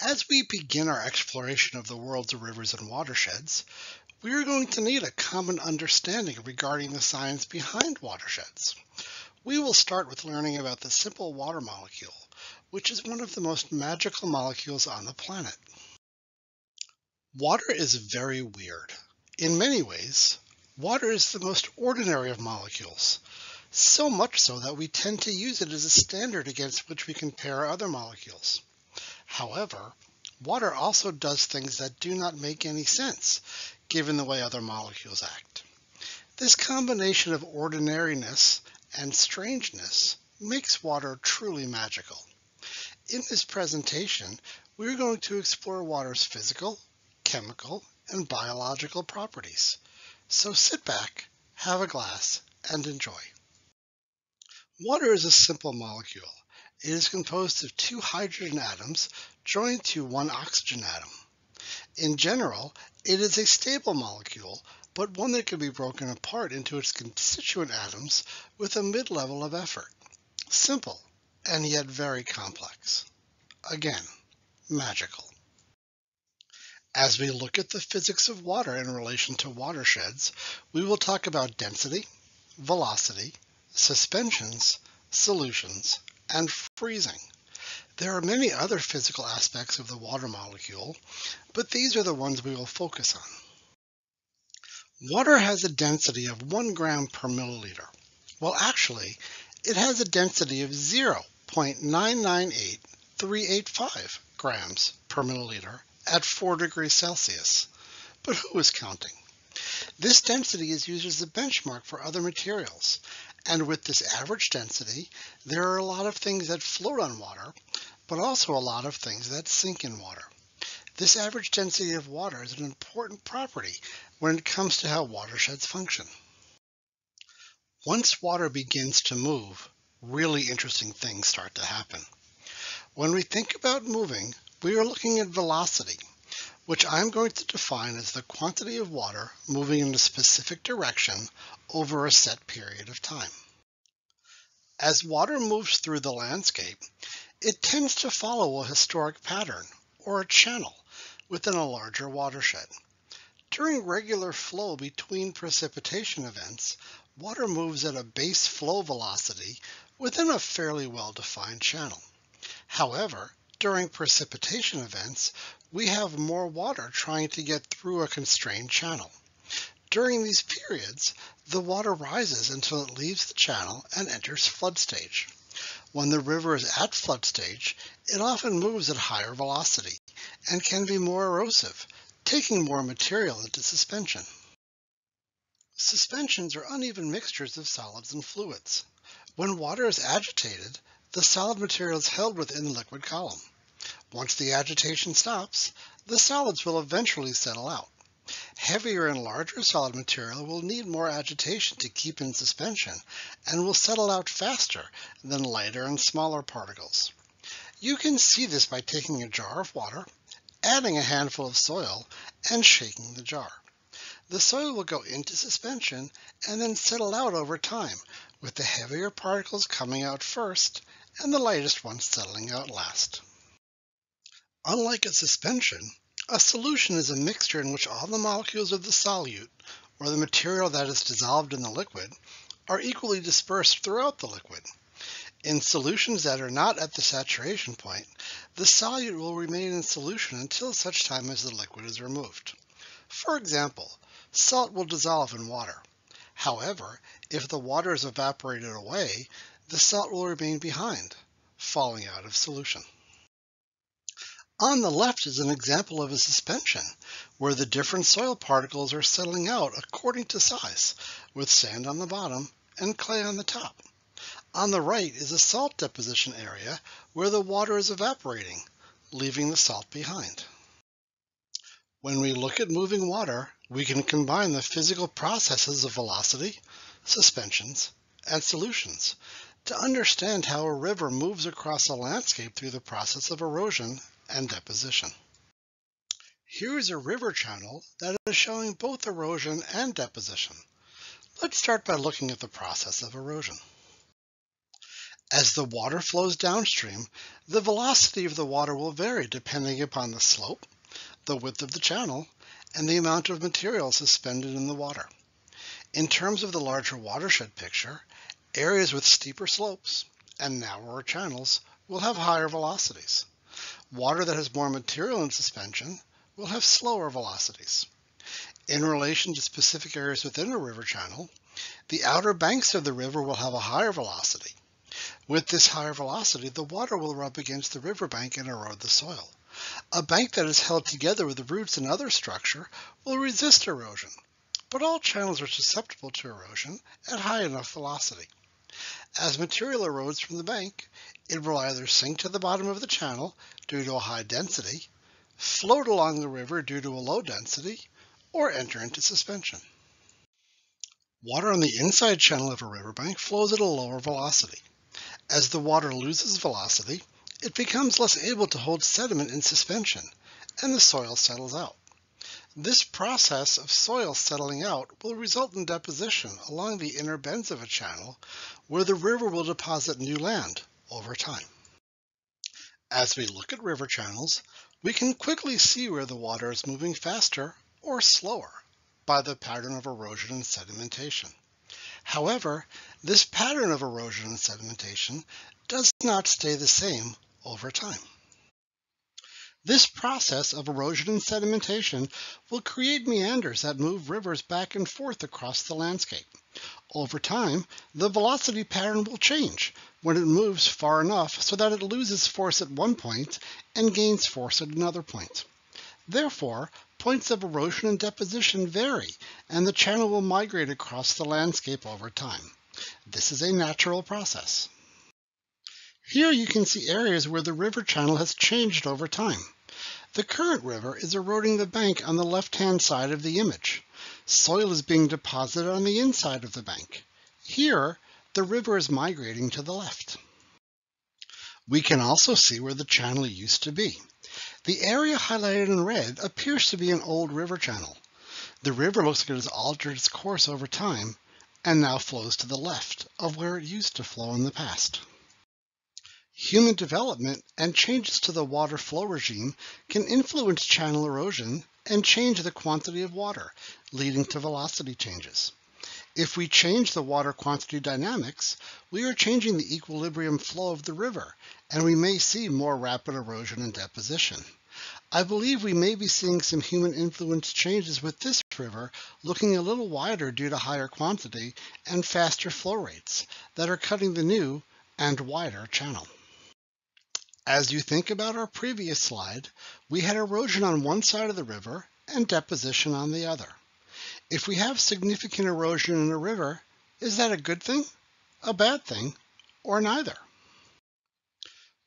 As we begin our exploration of the world's rivers and watersheds, we are going to need a common understanding regarding the science behind watersheds. We will start with learning about the simple water molecule, which is one of the most magical molecules on the planet. Water is very weird. In many ways, water is the most ordinary of molecules, so much so that we tend to use it as a standard against which we compare other molecules. However, water also does things that do not make any sense, given the way other molecules act. This combination of ordinariness and strangeness makes water truly magical. In this presentation, we're going to explore water's physical, chemical, and biological properties. So sit back, have a glass, and enjoy. Water is a simple molecule. It is composed of two hydrogen atoms joined to one oxygen atom. In general, it is a stable molecule, but one that can be broken apart into its constituent atoms with a mid-level of effort. Simple, and yet very complex. Again, magical. As we look at the physics of water in relation to watersheds, we will talk about density, velocity, suspensions, solutions, and freezing. There are many other physical aspects of the water molecule, but these are the ones we will focus on. Water has a density of 1 gram per milliliter. Well, actually, it has a density of 0.998385 grams per milliliter at 4 degrees Celsius. But who is counting? This density is used as a benchmark for other materials. And with this average density, there are a lot of things that float on water, but also a lot of things that sink in water. This average density of water is an important property when it comes to how watersheds function. Once water begins to move, really interesting things start to happen. When we think about moving, we are looking at velocity, which I'm going to define as the quantity of water moving in a specific direction over a set period of time. As water moves through the landscape, it tends to follow a historic pattern, or a channel, within a larger watershed. During regular flow between precipitation events, water moves at a base flow velocity within a fairly well-defined channel. However, during precipitation events, we have more water trying to get through a constrained channel. During these periods, the water rises until it leaves the channel and enters flood stage. When the river is at flood stage, it often moves at higher velocity and can be more erosive, taking more material into suspension. Suspensions are uneven mixtures of solids and fluids. When water is agitated, the solid material is held within the liquid column. Once the agitation stops, the solids will eventually settle out. Heavier and larger solid material will need more agitation to keep in suspension and will settle out faster than lighter and smaller particles. You can see this by taking a jar of water, adding a handful of soil, and shaking the jar. The soil will go into suspension and then settle out over time, with the heavier particles coming out first and the lightest ones settling out last. Unlike a suspension, a solution is a mixture in which all the molecules of the solute, or the material that is dissolved in the liquid, are equally dispersed throughout the liquid. In solutions that are not at the saturation point, the solute will remain in solution until such time as the liquid is removed. For example, salt will dissolve in water. However, if the water is evaporated away, the salt will remain behind, falling out of solution. On the left is an example of a suspension, where the different soil particles are settling out according to size, with sand on the bottom and clay on the top. On the right is a salt deposition area where the water is evaporating, leaving the salt behind. When we look at moving water, we can combine the physical processes of velocity, suspensions, and solutions to understand how a river moves across a landscape through the process of erosion and deposition. Here is a river channel that is showing both erosion and deposition. Let's start by looking at the process of erosion. As the water flows downstream, the velocity of the water will vary depending upon the slope, the width of the channel, and the amount of material suspended in the water. In terms of the larger watershed picture, areas with steeper slopes and narrower channels will have higher velocities. Water that has more material in suspension will have slower velocities. In relation to specific areas within a river channel, the outer banks of the river will have a higher velocity. With this higher velocity, the water will rub against the riverbank and erode the soil. A bank that is held together with the roots and other structure will resist erosion, but all channels are susceptible to erosion at high enough velocity. As material erodes from the bank, it will either sink to the bottom of the channel due to a high density, float along the river due to a low density, or enter into suspension. Water on the inside channel of a riverbank flows at a lower velocity. As the water loses velocity, it becomes less able to hold sediment in suspension, and the soil settles out. This process of soil settling out will result in deposition along the inner bends of a channel, where the river will deposit new land over time. As we look at river channels, we can quickly see where the water is moving faster or slower by the pattern of erosion and sedimentation. However, this pattern of erosion and sedimentation does not stay the same over time. This process of erosion and sedimentation will create meanders that move rivers back and forth across the landscape. Over time, the velocity pattern will change when it moves far enough so that it loses force at one point and gains force at another point. Therefore, points of erosion and deposition vary, and the channel will migrate across the landscape over time. This is a natural process. Here you can see areas where the river channel has changed over time. The current river is eroding the bank on the left-hand side of the image. Soil is being deposited on the inside of the bank. Here, the river is migrating to the left. We can also see where the channel used to be. The area highlighted in red appears to be an old river channel. The river looks like it has altered its course over time and now flows to the left of where it used to flow in the past. Human development and changes to the water flow regime can influence channel erosion and change the quantity of water, leading to velocity changes. If we change the water quantity dynamics, we are changing the equilibrium flow of the river, and we may see more rapid erosion and deposition. I believe we may be seeing some human-influenced changes with this river looking a little wider due to higher quantity and faster flow rates that are cutting the new and wider channel. As you think about our previous slide, we had erosion on one side of the river and deposition on the other. If we have significant erosion in a river, is that a good thing, a bad thing, or neither?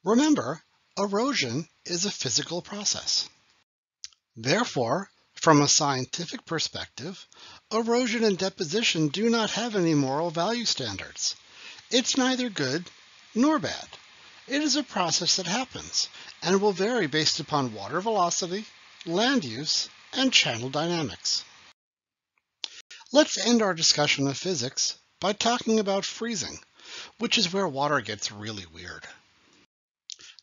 Remember, erosion is a physical process. Therefore, from a scientific perspective, erosion and deposition do not have any moral value standards. It's neither good nor bad. It is a process that happens and will vary based upon water velocity, land use, and channel dynamics. Let's end our discussion of physics by talking about freezing, which is where water gets really weird.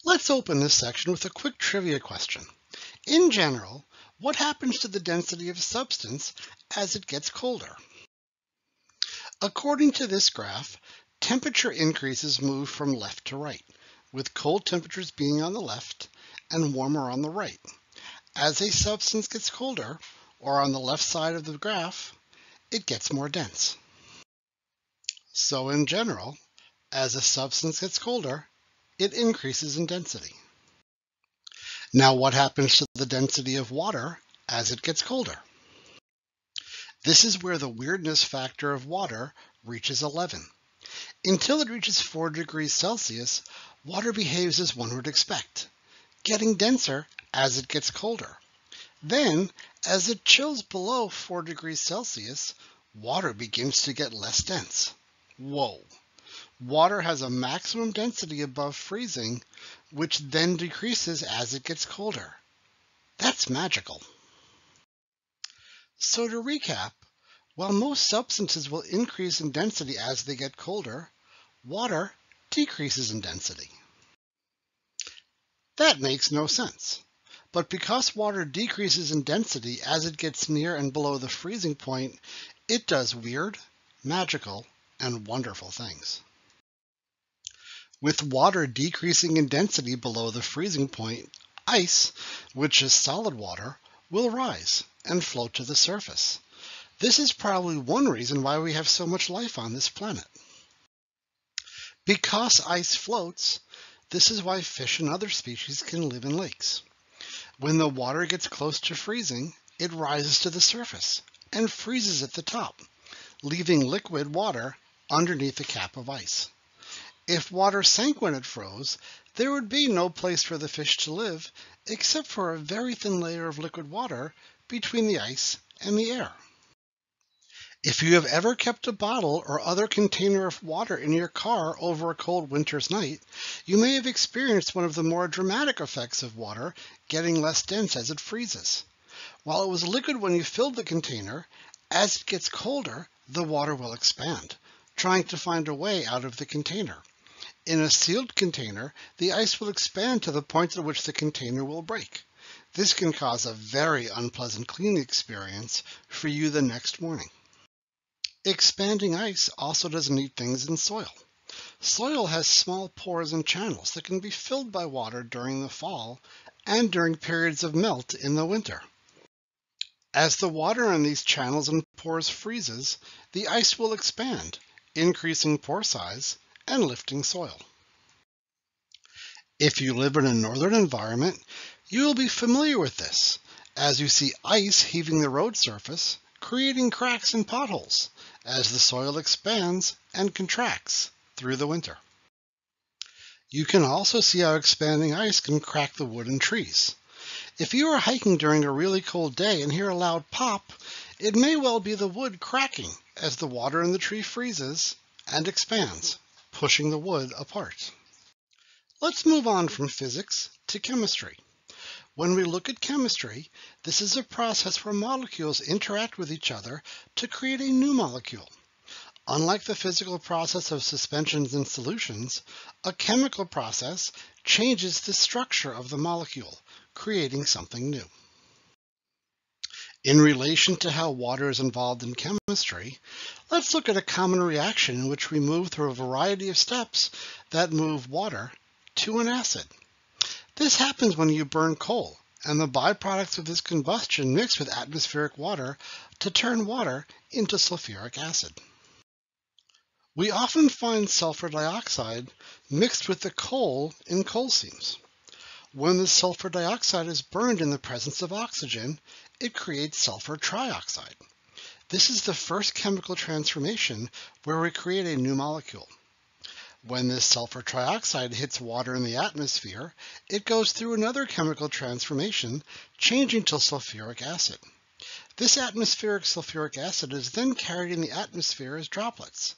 Let's open this section with a quick trivia question. In general, what happens to the density of a substance as it gets colder? According to this graph, temperature increases move from left to right, with cold temperatures being on the left and warmer on the right. As a substance gets colder, or on the left side of the graph, it gets more dense. So in general, as a substance gets colder, it increases in density. Now what happens to the density of water as it gets colder? This is where the weirdness factor of water reaches 11. Until it reaches 4 degrees Celsius, water behaves as one would expect, getting denser as it gets colder. Then, as it chills below 4 degrees Celsius, water begins to get less dense. Whoa! Water has a maximum density above freezing, which then decreases as it gets colder. That's magical. So to recap, while most substances will increase in density as they get colder, water decreases in density. That makes no sense. But because water decreases in density as it gets near and below the freezing point, it does weird, magical, and wonderful things. With water decreasing in density below the freezing point, ice, which is solid water, will rise and float to the surface. This is probably one reason why we have so much life on this planet. Because ice floats, this is why fish and other species can live in lakes. When the water gets close to freezing, it rises to the surface and freezes at the top, leaving liquid water underneath the cap of ice. If water sank when it froze, there would be no place for the fish to live except for a very thin layer of liquid water between the ice and the air. If you have ever kept a bottle or other container of water in your car over a cold winter's night, you may have experienced one of the more dramatic effects of water getting less dense as it freezes. While it was liquid when you filled the container, as it gets colder, the water will expand, trying to find a way out of the container. In a sealed container, the ice will expand to the point at which the container will break. This can cause a very unpleasant cleaning experience for you the next morning. Expanding ice also does neat things in soil. Soil has small pores and channels that can be filled by water during the fall and during periods of melt in the winter. As the water in these channels and pores freezes, the ice will expand, increasing pore size and lifting soil. If you live in a northern environment, you will be familiar with this, as you see ice heaving the road surface, creating cracks and potholes as the soil expands and contracts through the winter. You can also see how expanding ice can crack the wood in trees. If you are hiking during a really cold day and hear a loud pop, it may well be the wood cracking as the water in the tree freezes and expands, pushing the wood apart. Let's move on from physics to chemistry. When we look at chemistry, this is a process where molecules interact with each other to create a new molecule. Unlike the physical process of suspensions and solutions, a chemical process changes the structure of the molecule, creating something new. In relation to how water is involved in chemistry, let's look at a common reaction in which we move through a variety of steps that move water to an acid. This happens when you burn coal, and the byproducts of this combustion mix with atmospheric water to turn water into sulfuric acid. We often find sulfur dioxide mixed with the coal in coal seams. When the sulfur dioxide is burned in the presence of oxygen, it creates sulfur trioxide. This is the first chemical transformation where we create a new molecule. When this sulfur trioxide hits water in the atmosphere, it goes through another chemical transformation, changing to sulfuric acid. This atmospheric sulfuric acid is then carried in the atmosphere as droplets.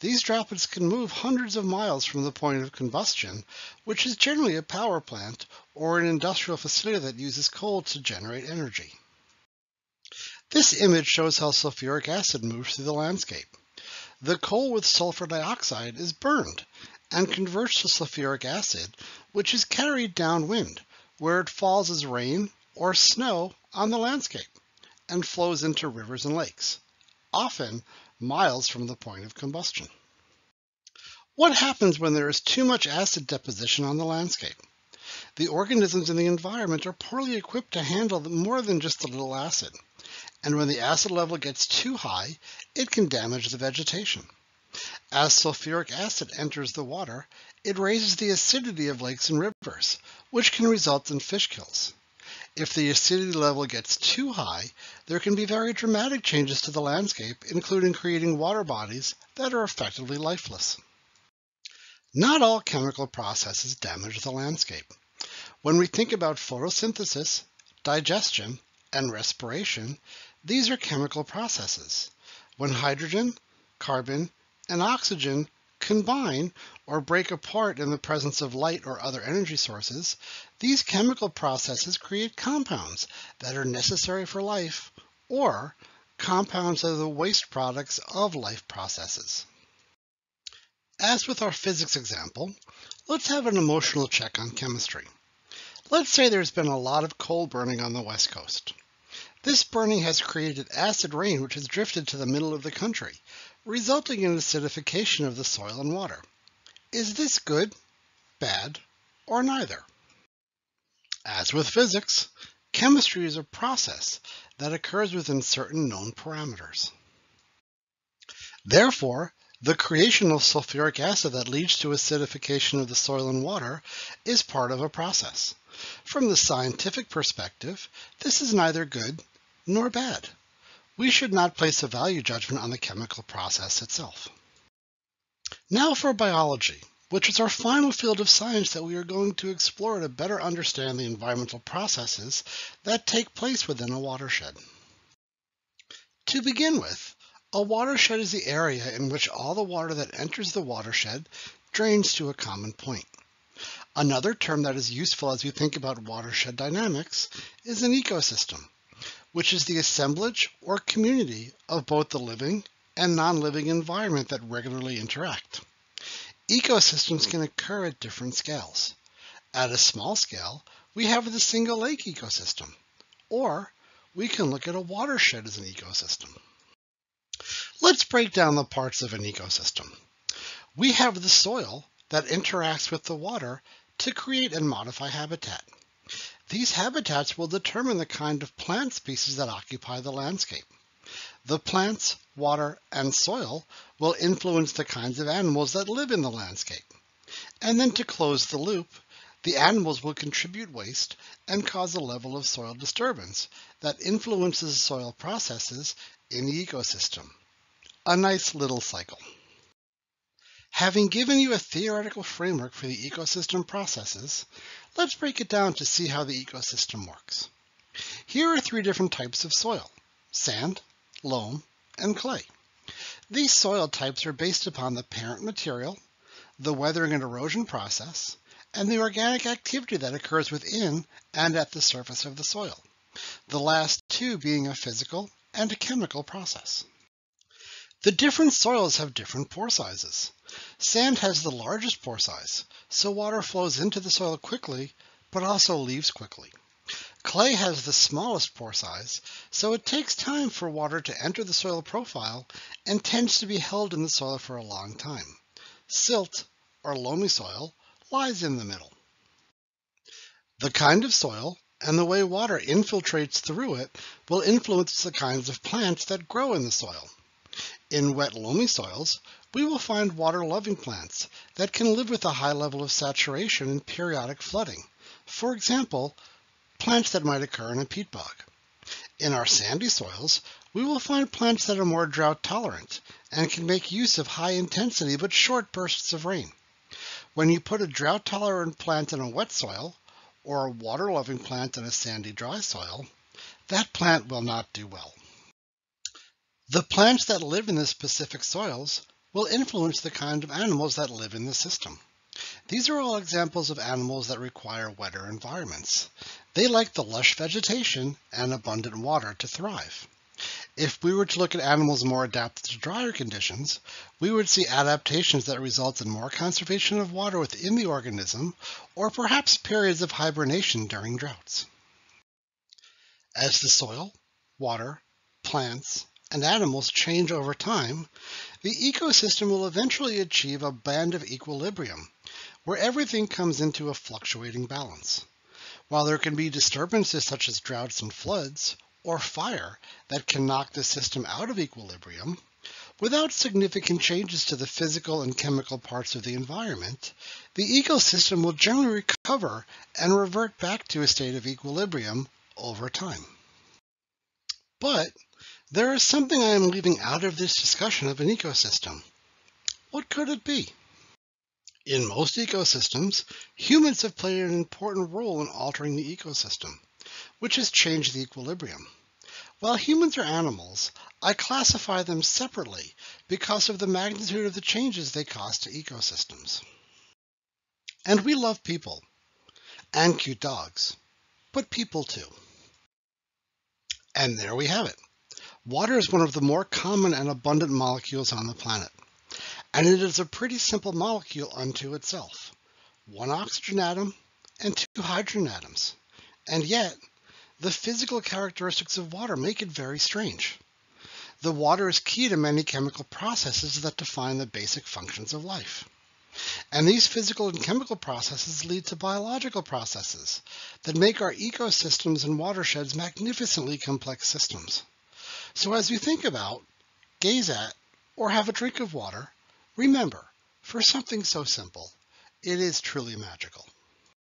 These droplets can move hundreds of miles from the point of combustion, which is generally a power plant or an industrial facility that uses coal to generate energy. This image shows how sulfuric acid moves through the landscape. The coal with sulfur dioxide is burned and converts to sulfuric acid, which is carried downwind, where it falls as rain or snow on the landscape and flows into rivers and lakes, often miles from the point of combustion. What happens when there is too much acid deposition on the landscape? The organisms in the environment are poorly equipped to handle more than just a little acid, and when the acid level gets too high, it can damage the vegetation. As sulfuric acid enters the water, it raises the acidity of lakes and rivers, which can result in fish kills. If the acidity level gets too high, there can be very dramatic changes to the landscape, including creating water bodies that are effectively lifeless. Not all chemical processes damage the landscape. When we think about photosynthesis, digestion, and respiration, these are chemical processes. When hydrogen, carbon, and oxygen combine or break apart in the presence of light or other energy sources, these chemical processes create compounds that are necessary for life, or compounds that are the waste products of life processes. As with our physics example, let's have an emotional check on chemistry. Let's say there's been a lot of coal burning on the West Coast. This burning has created acid rain which has drifted to the middle of the country, resulting in acidification of the soil and water. Is this good, bad, or neither? As with physics, chemistry is a process that occurs within certain known parameters. Therefore, the creation of sulfuric acid that leads to acidification of the soil and water is part of a process. From the scientific perspective, this is neither good nor bad. We should not place a value judgment on the chemical process itself. Now for biology, which is our final field of science that we are going to explore to better understand the environmental processes that take place within a watershed. To begin with, a watershed is the area in which all the water that enters the watershed drains to a common point. Another term that is useful as we think about watershed dynamics is an ecosystem, which is the assemblage or community of both the living and non-living environment that regularly interact. Ecosystems can occur at different scales. At a small scale, we have the single lake ecosystem, or we can look at a watershed as an ecosystem. Let's break down the parts of an ecosystem. We have the soil that interacts with the water to create and modify habitat. These habitats will determine the kind of plant species that occupy the landscape. The plants, water, and soil will influence the kinds of animals that live in the landscape. And then to close the loop, the animals will contribute waste and cause a level of soil disturbance that influences soil processes in the ecosystem. A nice little cycle. Having given you a theoretical framework for the ecosystem processes, let's break it down to see how the ecosystem works. Here are three different types of soil: sand, loam, and clay. These soil types are based upon the parent material, the weathering and erosion process, and the organic activity that occurs within and at the surface of the soil, the last two being a physical and a chemical process. The different soils have different pore sizes. Sand has the largest pore size, so water flows into the soil quickly, but also leaves quickly. Clay has the smallest pore size, so it takes time for water to enter the soil profile and tends to be held in the soil for a long time. Silt, or loamy soil, lies in the middle. The kind of soil and the way water infiltrates through it will influence the kinds of plants that grow in the soil. In wet, loamy soils, we will find water-loving plants that can live with a high level of saturation and periodic flooding. For example, plants that might occur in a peat bog. In our sandy soils, we will find plants that are more drought-tolerant and can make use of high-intensity but short bursts of rain. When you put a drought-tolerant plant in a wet soil, or a water-loving plant in a sandy, dry soil, that plant will not do well. The plants that live in the specific soils will influence the kind of animals that live in the system. These are all examples of animals that require wetter environments. They like the lush vegetation and abundant water to thrive. If we were to look at animals more adapted to drier conditions, we would see adaptations that result in more conservation of water within the organism, or perhaps periods of hibernation during droughts. As the soil, water, plants, and animals change over time, the ecosystem will eventually achieve a band of equilibrium, where everything comes into a fluctuating balance. While there can be disturbances such as droughts and floods, or fire that can knock the system out of equilibrium, without significant changes to the physical and chemical parts of the environment, the ecosystem will generally recover and revert back to a state of equilibrium over time. But there is something I am leaving out of this discussion of an ecosystem. What could it be? In most ecosystems, humans have played an important role in altering the ecosystem, which has changed the equilibrium. While humans are animals, I classify them separately because of the magnitude of the changes they cause to ecosystems. And we love people, and cute dogs, but people too. And there we have it. Water is one of the more common and abundant molecules on the planet. And it is a pretty simple molecule unto itself. One oxygen atom and two hydrogen atoms. And yet, the physical characteristics of water make it very strange. The water is key to many chemical processes that define the basic functions of life. And these physical and chemical processes lead to biological processes that make our ecosystems and watersheds magnificently complex systems. So as you think about, gaze at, or have a drink of water, remember, for something so simple, it is truly magical.